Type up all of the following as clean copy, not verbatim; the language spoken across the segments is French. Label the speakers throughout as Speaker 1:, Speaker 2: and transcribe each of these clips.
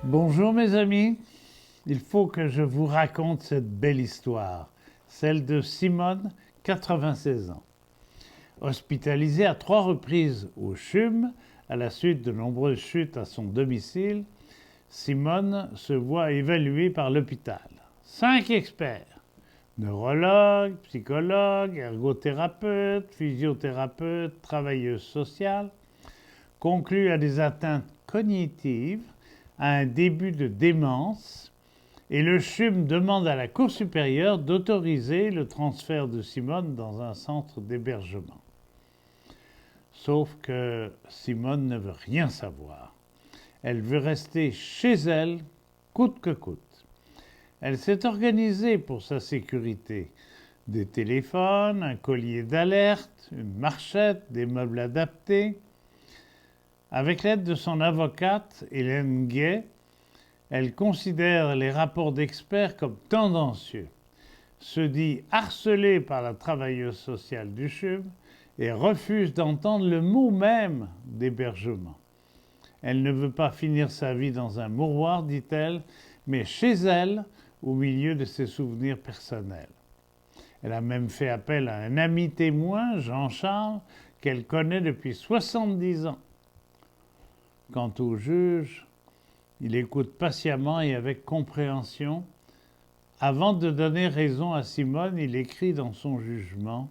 Speaker 1: Bonjour mes amis, il faut que je vous raconte cette belle histoire, celle de Simone, 96 ans. Hospitalisée à 3 reprises au CHUM, à la suite de nombreuses chutes à son domicile, Simone se voit évaluée par l'hôpital. 5 experts, neurologues, psychologues, ergothérapeutes, physiothérapeutes, travailleuses sociales, concluent à des atteintes cognitives, à un début de démence, et le CHUM demande à la Cour supérieure d'autoriser le transfert de Simone dans un centre d'hébergement. Sauf que Simone ne veut rien savoir. Elle veut rester chez elle, coûte que coûte. Elle s'est organisée pour sa sécurité. Des téléphones, un collier d'alerte, une marchette, des meubles adaptés. Avec l'aide de son avocate, Hélène Gay, elle considère les rapports d'experts comme tendancieux, se dit harcelée par la travailleuse sociale du CHUM et refuse d'entendre le mot même d'hébergement. Elle ne veut pas finir sa vie dans un mouroir, dit-elle, mais chez elle, au milieu de ses souvenirs personnels. Elle a même fait appel à un ami témoin, Jean-Charles, qu'elle connaît depuis 70 ans. Quant au juge, il écoute patiemment et avec compréhension. Avant de donner raison à Simone, il écrit dans son jugement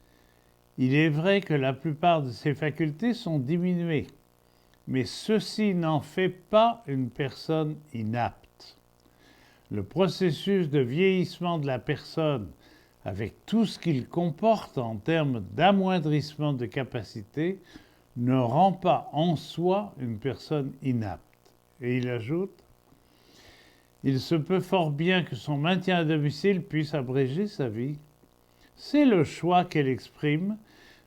Speaker 1: « Il est vrai que la plupart de ses facultés sont diminuées, mais ceci n'en fait pas une personne inapte. Le processus de vieillissement de la personne, avec tout ce qu'il comporte en termes d'amoindrissement de capacité, ne rend pas en soi une personne inapte. » Et il ajoute « Il se peut fort bien que son maintien à domicile puisse abréger sa vie. C'est le choix qu'elle exprime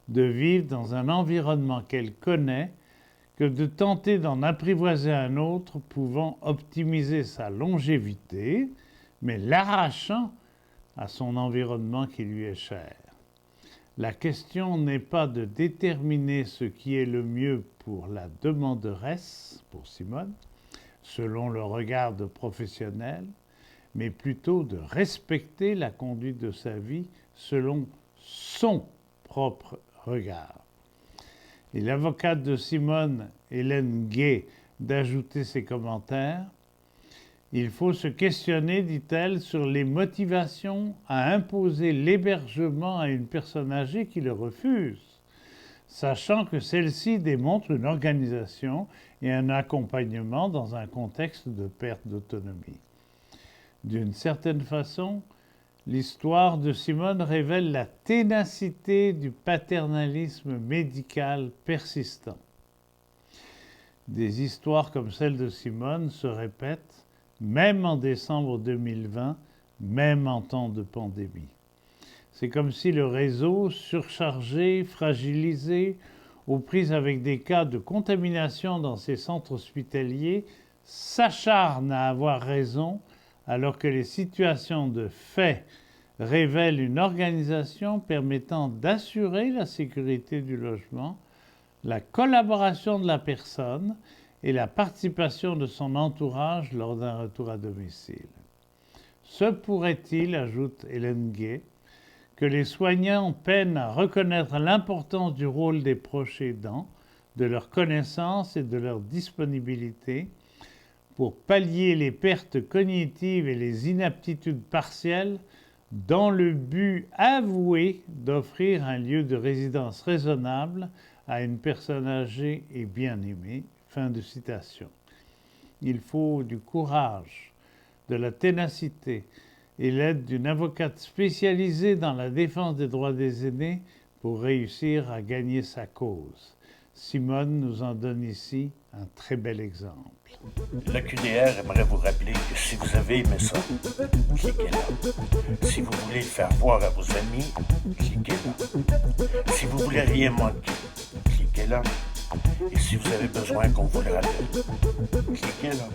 Speaker 1: de vivre dans un environnement qu'elle connaît que de tenter d'en apprivoiser un autre pouvant optimiser sa longévité, mais l'arrachant à son environnement qui lui est cher. La question n'est pas de déterminer ce qui est le mieux pour la demanderesse, pour Simone, selon le regard de professionnel, mais plutôt de respecter la conduite de sa vie selon son propre regard. » Et l'avocate de Simone, Hélène Gay, d'ajouter ses commentaires. « Il faut se questionner, dit-elle, sur les motivations à imposer l'hébergement à une personne âgée qui le refuse, sachant que celle-ci démontre une organisation et un accompagnement dans un contexte de perte d'autonomie. D'une certaine façon, l'histoire de Simone révèle la ténacité du paternalisme médical persistant. Des histoires comme celle de Simone se répètent, même en décembre 2020, même en temps de pandémie. C'est comme si le réseau, surchargé, fragilisé, aux prises avec des cas de contamination dans ces centres hospitaliers, s'acharne à avoir raison alors que les situations de fait révèlent une organisation permettant d'assurer la sécurité du logement, la collaboration de la personne et la participation de son entourage lors d'un retour à domicile. Se pourrait-il, ajoute Hélène Gay, que les soignants peinent à reconnaître l'importance du rôle des proches aidants, de leur connaissance et de leur disponibilité pour pallier les pertes cognitives et les inaptitudes partielles dans le but avoué d'offrir un lieu de résidence raisonnable à une personne âgée et bien aimée. » Fin de citation. Il faut du courage, de la ténacité et l'aide d'une avocate spécialisée dans la défense des droits des aînés pour réussir à gagner sa cause. Simone nous en donne ici un très bel exemple.
Speaker 2: Le QDR aimerait vous rappeler que si vous avez aimé ça, cliquez là. Si vous voulez le faire voir à vos amis, cliquez là. Si vous voulez rien manquer, cliquez là. Et si vous avez besoin qu'on vous le rappelle, cliquez là.